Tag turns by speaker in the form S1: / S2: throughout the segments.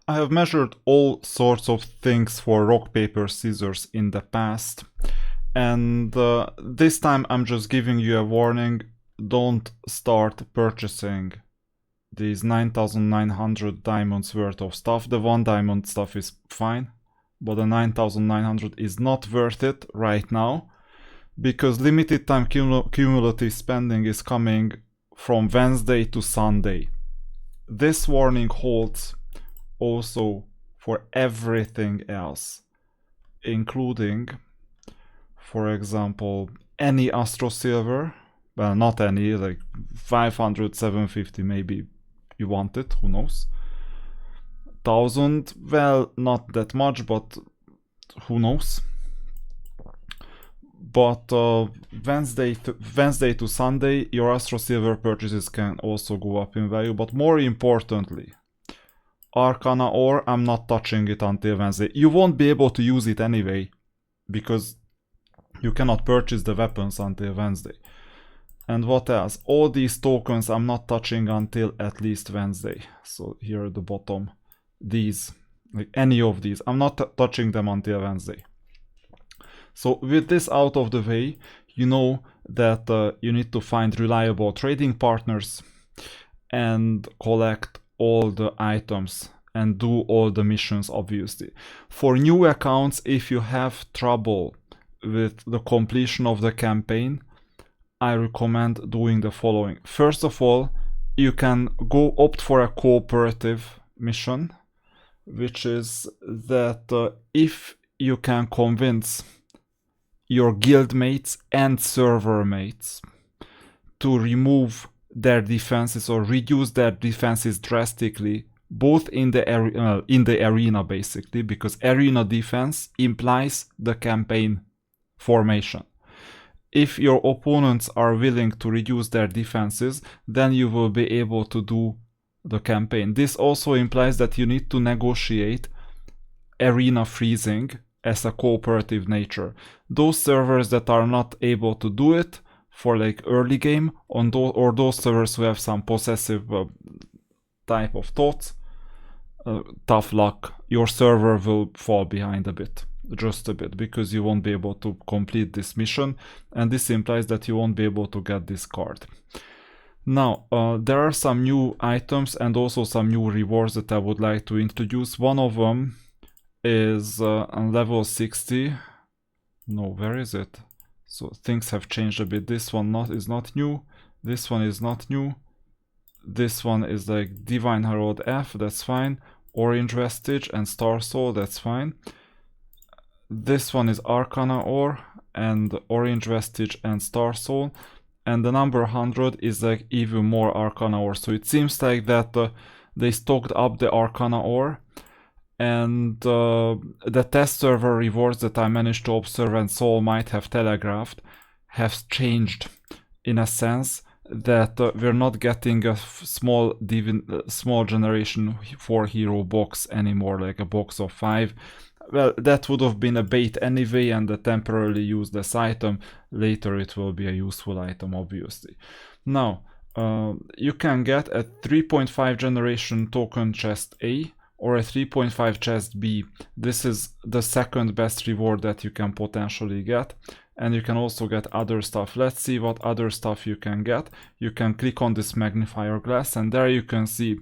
S1: I have measured all sorts of things for rock, paper, scissors in the past, and this time I'm just giving you a warning. Don't start purchasing these 9,900 diamonds worth of stuff. The 1 diamond stuff is fine, but the 9,900 is not worth it right now, because limited time cumulative spending is coming from Wednesday to Sunday. This warning holds also for everything else, including, for example, any Astro Silver. Well, not any, like 500, 750 maybe you want it, who knows. 1,000, well, not that much, but who knows. But Wednesday to Sunday, your Astro Silver purchases can also go up in value. But more importantly, Arcana ore, I'm not touching it until Wednesday. You won't be able to use it anyway, because you cannot purchase the weapons until Wednesday. And what else? All these tokens I'm not touching until at least Wednesday. So here at the bottom, these, like any of these, I'm not touching them until Wednesday. So with this out of the way, you know that you need to find reliable trading partners and collect all the items and do all the missions, obviously. For new accounts, if you have trouble with the completion of the campaign, I recommend doing the following. First of all, you can opt for a cooperative mission, which is that if you can convince your guildmates and server mates to remove their defenses or reduce their defenses drastically, both in the arena basically, because arena defense implies the campaign formation. If your opponents are willing to reduce their defenses, then you will be able to do the campaign. This also implies that you need to negotiate arena freezing as a cooperative nature. Those servers that are not able to do it for like early game, or those servers who have some possessive type of thoughts, tough luck. Your server will fall behind a bit. Just a bit, because you won't be able to complete this mission, and this implies that you won't be able to get this card. Now, there are some new items and also some new rewards that I would like to introduce. One of them is on level 60. No, where is it? So things have changed a bit. This one is not new. This one is not new. This one is like Divine Herald F, that's fine. Orange Vestige and Star Soul, that's fine. This one is Arcana ore and Orange Vestige and Star Soul, and the number 100 is like even more Arcana ore. So it seems like that they stocked up the Arcana ore, and the test server rewards that I managed to observe and Soul might have telegraphed have changed in a sense that we're not getting a small generation 4 hero box anymore, like a box of 5. Well, that would have been a bait anyway, and a temporarily useless item. Later it will be a useful item, obviously. Now, you can get a 3.5 generation token chest A or a 3.5 chest B. This is the second best reward that you can potentially get. And you can also get other stuff. Let's see what other stuff you can get. You can click on this magnifier glass, and there you can see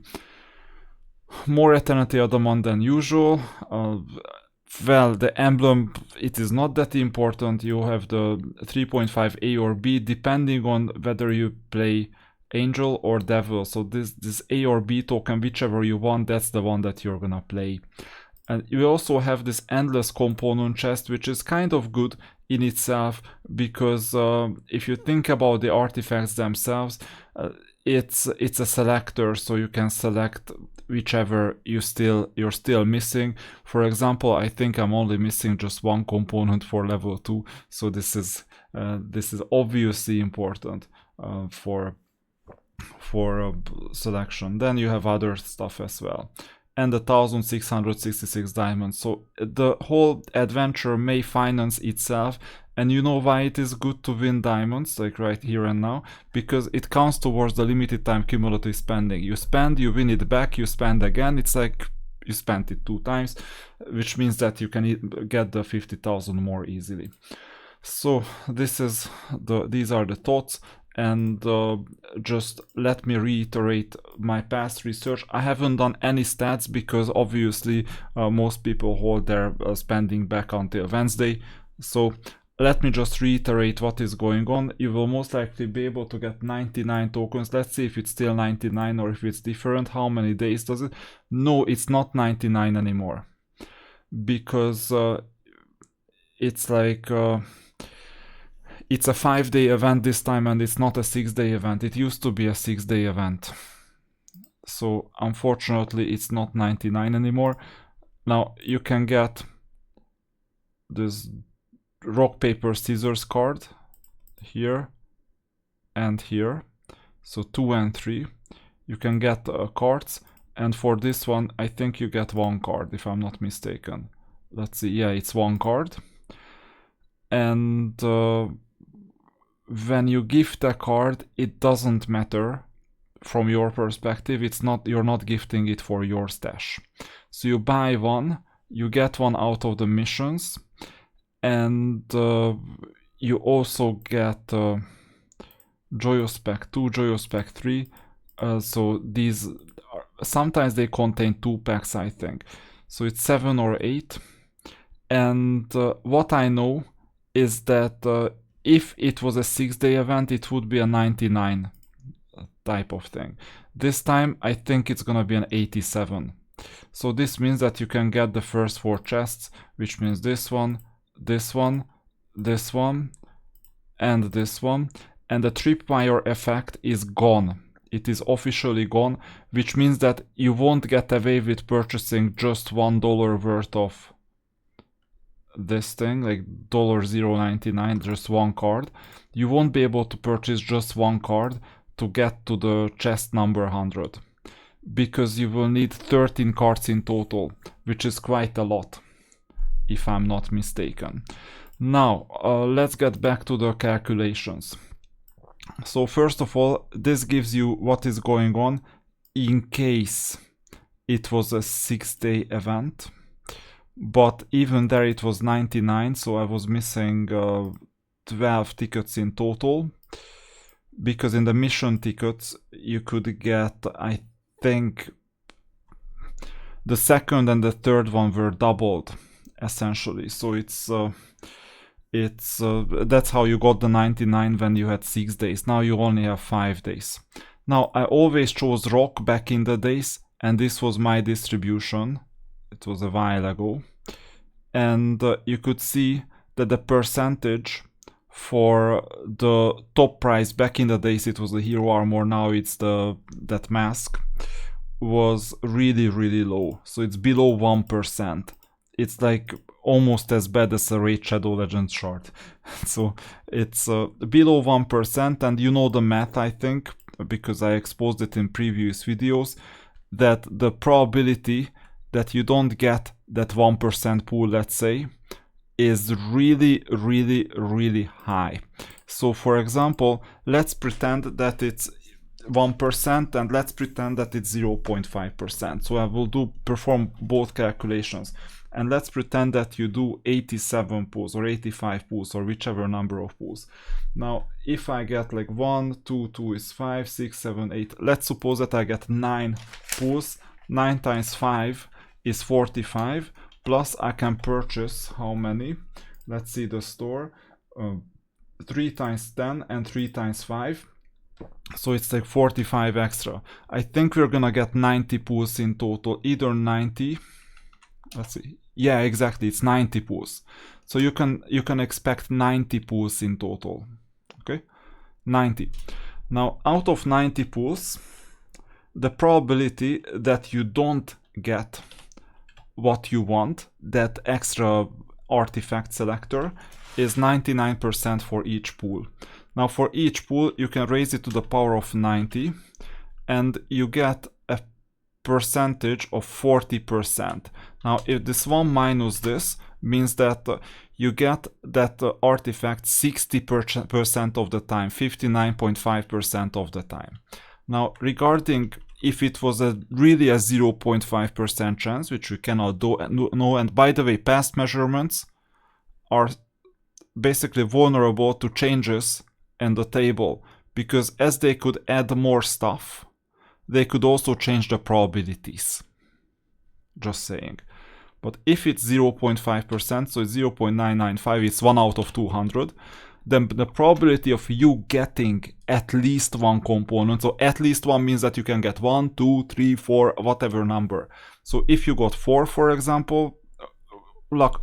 S1: more Eternity Adamant than usual. Well, the emblem, it is not that important. You have the 3.5 A or B, depending on whether you play Angel or Devil. So this A or B token, whichever you want, that's the one that you're gonna play. And you also have this endless component chest, which is kind of good in itself, because if you think about the artifacts themselves, it's a selector, so you can select whichever you're still missing. For example, I think I'm only missing just one component for level 2, so this is obviously important for selection. Then you have other stuff as well, and 1,666 diamonds. So the whole adventure may finance itself, and you know why it is good to win diamonds, like right here and now, because it counts towards the limited time cumulative spending. You spend, you win it back, you spend again. It's like you spent it 2 times, which means that you can get the 50,000 more easily. So these are the thoughts, and just let me reiterate my past research. I haven't done any stats because obviously most people hold their spending back until Wednesday. So let me just reiterate what is going on. You will most likely be able to get 99 tokens. Let's see if it's still 99 or if it's different. How many days does it? No, it's not 99 anymore, because it's like it's a 5-day event this time, and it's not a 6-day event. It used to be a 6-day event. So unfortunately it's not 99 anymore. Now you can get this rock paper scissors card here and here, so 2 and 3. You can get cards, and for this one I think you get 1 card if I'm not mistaken. Let's see, yeah, it's 1 card. And when you gift a card, it doesn't matter from your perspective. It's not, you're not gifting it for your stash. So you buy one, you get one out of the missions, and you also get Joyous Pack 2, Joyous Pack 3. So these are, sometimes they contain 2 packs, I think. So it's 7 or 8. And what I know is that if it was a 6-day event, it would be a 99 type of thing. This time I think it's gonna be an 87. So this means that you can get the first 4 chests, which means this one, this one, this one, and this one. And the tripwire effect is gone. It is officially gone, which means that you won't get away with purchasing just $1 worth of this thing, like $0.99, just 1 card. You won't be able to purchase just 1 card to get to the chest number 100, because you will need 13 cards in total, which is quite a lot, if I'm not mistaken. Now, let's get back to the calculations. So first of all, this gives you what is going on in case it was a 6-day event. But even there it was 99, so I was missing 12 tickets in total, because in the mission tickets you could get, I think, the second and the third one were doubled essentially. So it's that's how you got the 99 when you had 6 days. Now you only have 5 days. Now I always chose rock back in the days, and this was my distribution. It was a while ago, and you could see that the percentage for the top price back in the days, it was the hero armor, now it's that mask, was really low. So it's below 1%. It's like almost as bad as a Raid Shadow Legends shard. So it's below 1%, and you know the math, I think, because I exposed it in previous videos, that the probability that you don't get that 1% pool, let's say, is really high. So for example, let's pretend that it's 1%, and let's pretend that it's 0.5%. So I will perform both calculations, and let's pretend that you do 87 pulls or 85 pulls or whichever number of pulls. Now if I get like 1, 2, 2 is 5, 6, 7, 8, let's suppose that I get 9 pulls. 9 times 5 is 45, plus I can purchase how many? Let's see the store. 3 times 10 and 3 times 5. So it's like 45 extra. I think we're gonna get 90 pulls in total, either 90. Let's see. Yeah, exactly. It's 90 pulls. So you can expect 90 pulls in total. Okay, 90. Now out of 90 pulls, the probability that you don't get what you want, that extra artifact selector, is 99% for each pool. Now for each pool you can raise it to the power of 90, and you get a percentage of 40%. Now if this one minus this means that you get that artifact 60% of the time, 59.5% of the time. Now regarding if it was really a 0.5% chance, which we cannot know, and by the way, past measurements are basically vulnerable to changes in the table, because as they could add more stuff, they could also change the probabilities. Just saying. But if it's 0.5%, so it's 0.995, it's 1 out of 200, then the probability of you getting at least one component, so at least one means that you can get 1, 2, 3, 4, whatever number. So if you got 4, for example,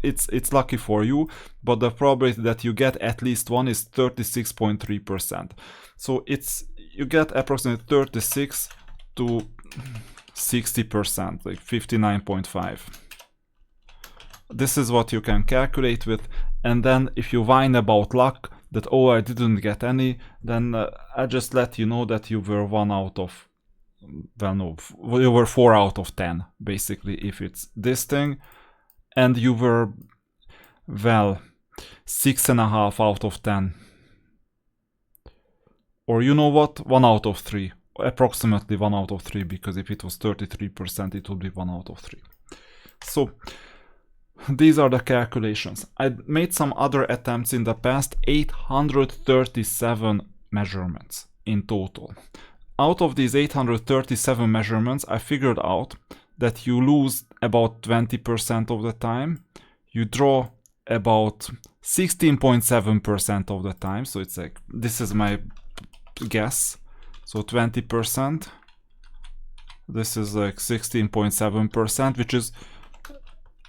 S1: it's lucky for you, but the probability that you get at least one is 36.3%. So you get approximately 36 to 60%, like 59.5. This is what you can calculate with, and then if you whine about luck, that oh I didn't get any, then I just let you know that you were 1 out of, well no, you were 4 out of 10, basically, if it's this thing, and you were, well, 6.5 out of 10. Or you know what, 1 out of 3, approximately 1 out of 3, because if it was 33%, it would be 1 out of 3. So these are the calculations. I made some other attempts in the past, 837 measurements in total. Out of these 837 measurements, I figured out that you lose about 20% of the time, you draw about 16.7% of the time, so it's like, this is my guess, so 20%, this is like 16.7%, which is,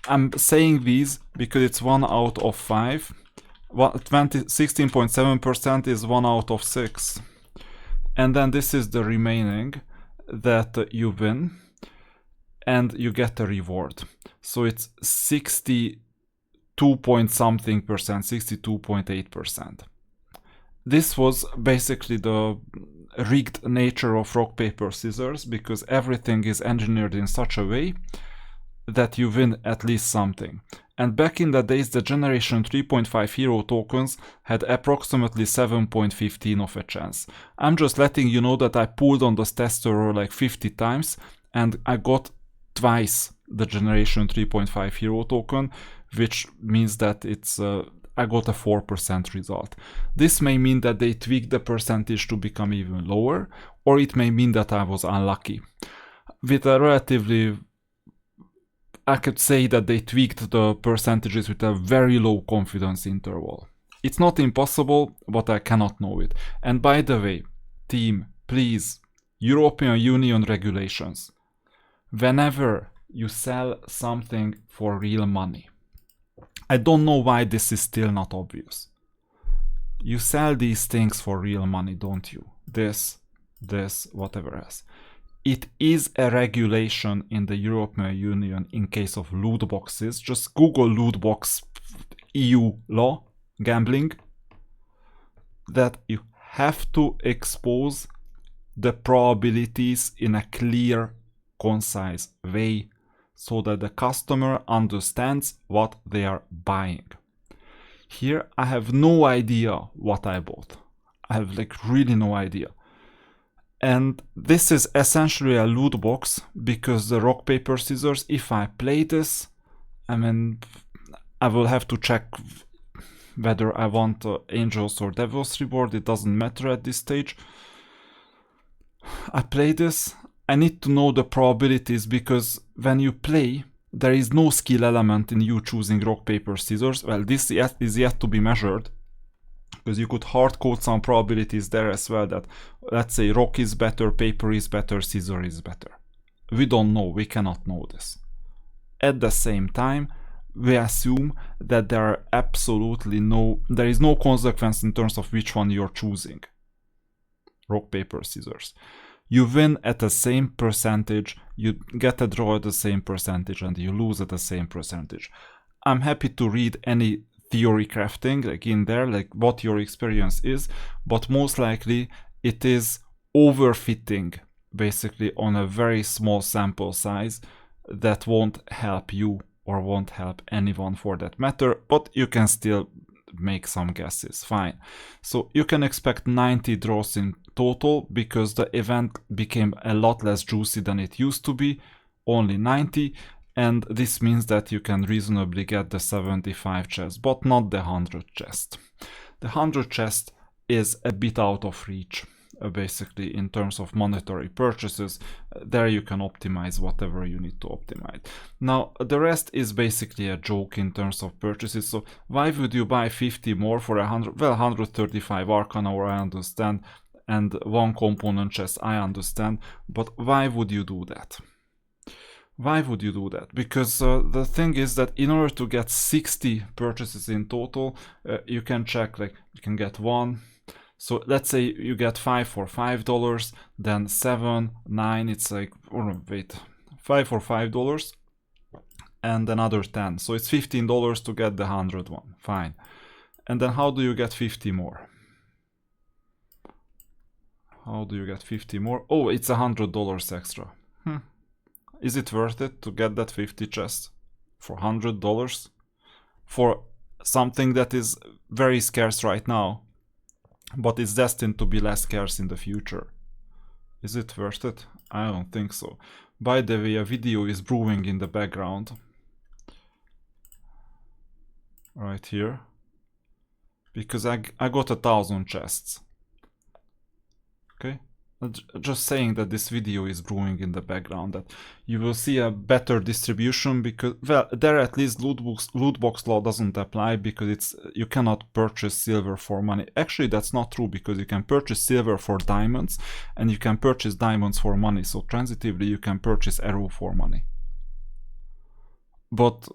S1: I'm saying these because it's 1 out of 5. 16.7% is 1 out of 6. And then this is the remaining that you win, and you get a reward. So it's 62 point something percent, 62.8%. This was basically the rigged nature of rock, paper, scissors, because everything is engineered in such a way that you win at least something. And back in the days, the generation 3.5 hero tokens had approximately 7.15 of a chance. I'm just letting you know that I pulled on this tester like 50 times and I got twice the generation 3.5 hero token, which means that it's I got a 4% result. This may mean that they tweaked the percentage to become even lower, or it may mean that I was unlucky. With a relatively, I could say that they tweaked the percentages with a very low confidence interval. It's not impossible, but I cannot know it. And by the way, team, please, European Union regulations. Whenever you sell something for real money, I don't know why this is still not obvious. You sell these things for real money, don't you? This, whatever else. It is a regulation in the European Union in case of loot boxes. Just Google loot box EU law, gambling, that you have to expose the probabilities in a clear, concise way so that the customer understands what they are buying. Here I have no idea what I bought. I have like really no idea. And this is essentially a loot box because the rock, paper, scissors, if I play this, I mean, I will have to check whether I want angels or devils reward. It doesn't matter at this stage. I play this. I need to know the probabilities because when you play, there is no skill element in you choosing rock, paper, scissors. Well, this is yet to be measured, because you could hard code some probabilities there as well that, let's say, rock is better, paper is better, scissor is better. We don't know, we cannot know this. At the same time, we assume that there is no consequence in terms of which one you're choosing. Rock, paper, scissors. You win at the same percentage, you get a draw at the same percentage, and you lose at the same percentage. I'm happy to read any theory crafting like in there, like what your experience is, but most likely it is overfitting basically on a very small sample size that won't help you or won't help anyone for that matter, but you can still make some guesses, fine. So you can expect 90 draws in total because the event became a lot less juicy than it used to be, only 90, and this means that you can reasonably get the 75 chest, but not the 100 chest. The 100 chest is a bit out of reach, basically, in terms of monetary purchases. There you can optimize whatever you need to optimize. Now, the rest is basically a joke in terms of purchases. So why would you buy 50 more for 100? Well, 135 Arcana ore, I understand, and one component chest, I understand, but why would you do that? Why would you do that? Because the thing is that in order to get 60 purchases in total, you can check, like, you can get one. So let's say you get 5 for $5, then 7, 9, it's like, oh no, wait, 5 for $5, and another 10. So it's $15 to get the 100 one, fine. And then how do you get 50 more? How do you get 50 more? Oh, it's $100 extra. Is it worth it to get that 50 chests for $100 for something that is very scarce right now, but is destined to be less scarce in the future? Is it worth it? I don't think so. By the way, a video is brewing in the background. Right here. Because I got 1,000 chests. Okay? Just saying that this video is brewing in the background, that you will see a better distribution, because, well, there at least loot box law doesn't apply, because you cannot purchase silver for money. Actually, that's not true, because you can purchase silver for diamonds and you can purchase diamonds for money. So transitively you can purchase arrow for money. But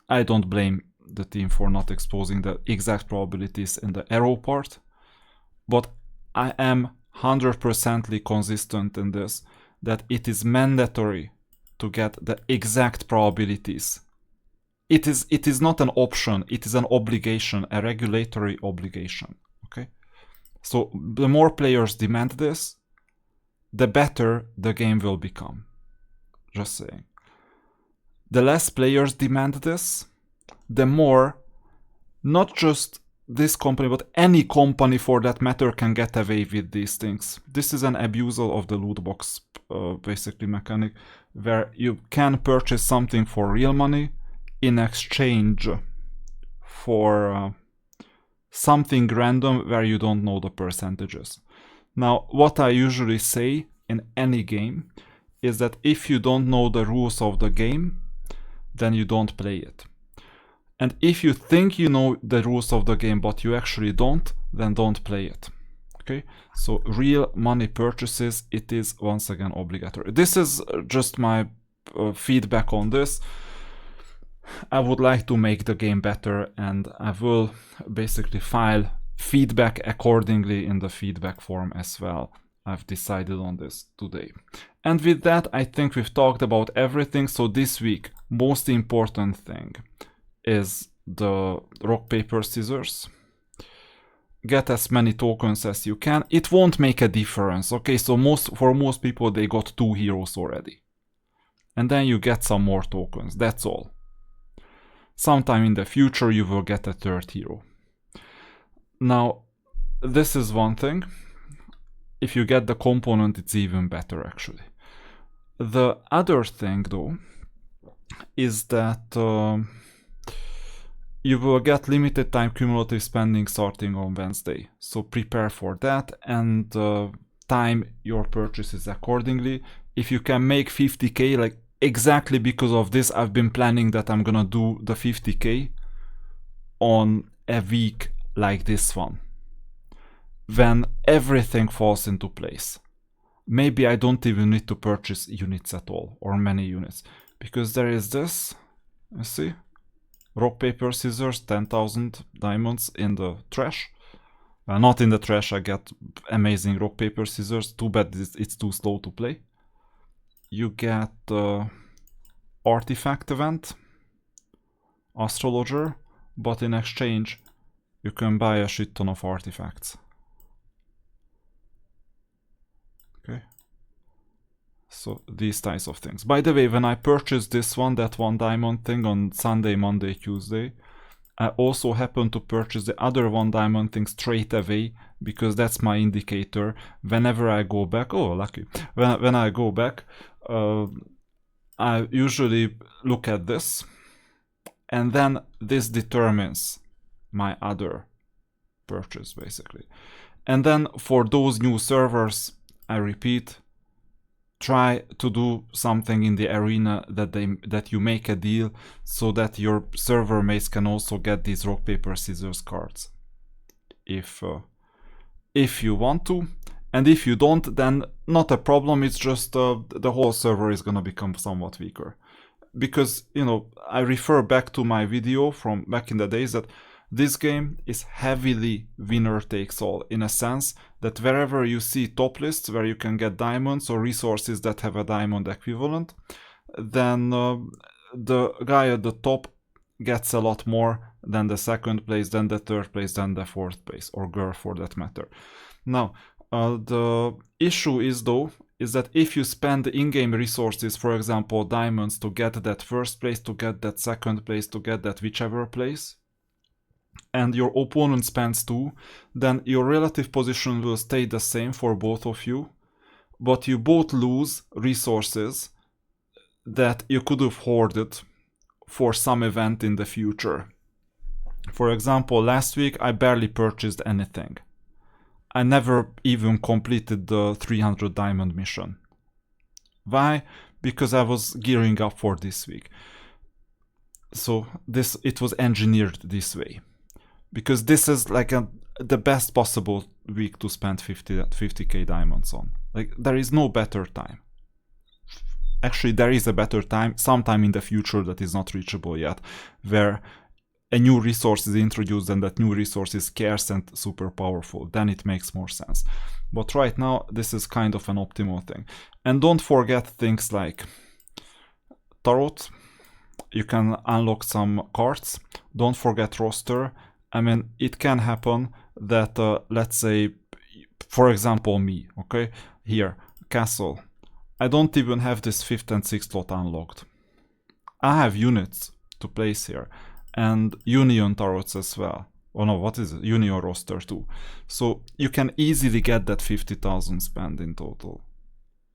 S1: I don't blame the team for not exposing the exact probabilities in the arrow part, but I am 100% consistent in this, that it is mandatory to get the exact probabilities. It is not an option, it is an obligation, a regulatory obligation. Okay, so the more players demand this, the better the game will become. Just saying. The less players demand this, the more, not just this company, but any company for that matter, can get away with these things. This is an abusal of the loot box basically mechanic, where you can purchase something for real money in exchange for something random where you don't know the percentages. Now, what I usually say in any game is that if you don't know the rules of the game, then you don't play it. And if you think you know the rules of the game but you actually don't, then don't play it. Okay, so real money purchases, it is once again obligatory. This is just my feedback on this. I would like to make the game better, and I will basically file feedback accordingly in the feedback form as well. I've decided on this today. And with that, I think we've talked about everything. So this week, most important thing is the rock, paper, scissors. Get as many tokens as you can. It won't make a difference. Okay, so for most people, they got 2 heroes already. And then you get some more tokens. That's all. Sometime in the future, you will get a 3rd hero. Now, this is one thing. If you get the component, it's even better, actually. The other thing, though, is that you will get limited time cumulative spending starting on Wednesday. So prepare for that and time your purchases accordingly. If you can make 50k, like exactly because of this, I've been planning that I'm gonna do the 50k on a week like this one, when everything falls into place. Maybe I don't even need to purchase units at all, or many units, because there is this, you see, rock, paper, scissors, 10,000 diamonds in the trash. Not in the trash, I get amazing rock, paper, scissors. Too bad it's too slow to play. You get artifact event, astrologer, but in exchange you can buy a shit ton of artifacts. Okay. So these types of things. By the way, when I purchased this one, that one diamond thing on Sunday, Monday, Tuesday, I also happen to purchase the other 1 diamond thing straight away, because that's my indicator. Whenever I go back, oh lucky, when I go back, I usually look at this, and then this determines my other purchase basically. And then for those new servers, I repeat, try to do something in the arena that you make a deal so that your server mates can also get these rock paper scissors cards, if you want to. And if you don't, then not a problem. It's just the whole server is gonna become somewhat weaker, because, you know, I refer back to my video from back in the days that this game is heavily winner takes all, in a sense that wherever you see top lists where you can get diamonds or resources that have a diamond equivalent, then the guy at the top gets a lot more than the second place, than the third place, than the fourth place, or girl for that matter. Now, the issue is though, is that if you spend in-game resources, for example diamonds, to get that first place, to get that second place, to get that whichever place, and your opponent spends 2, then your relative position will stay the same for both of you, but you both lose resources that you could have hoarded for some event in the future. For example, last week I barely purchased anything. I never even completed the 300 diamond mission. Why? Because I was gearing up for this week. So it was engineered this way, because this is like the best possible week to spend 50k diamonds on. Like, there is no better time. Actually, there is a better time, sometime in the future that is not reachable yet, where a new resource is introduced and that new resource is scarce and super powerful. Then it makes more sense. But right now, this is kind of an optimal thing. And don't forget things like tarot. You can unlock some cards. Don't forget roster. I mean, it can happen that, let's say, for example, me, okay? Here, castle. I don't even have this 5th and 6th slot unlocked. I have units to place here, and union tarots as well. Oh no, what is it? Union roster too. So you can easily get that 50,000 spend in total,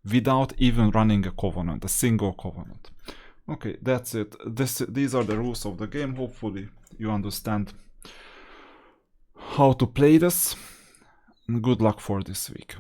S1: without even running a covenant, a single covenant. Okay, that's it. These are the rules of the game. Hopefully you understand how to play this. And good luck for this week.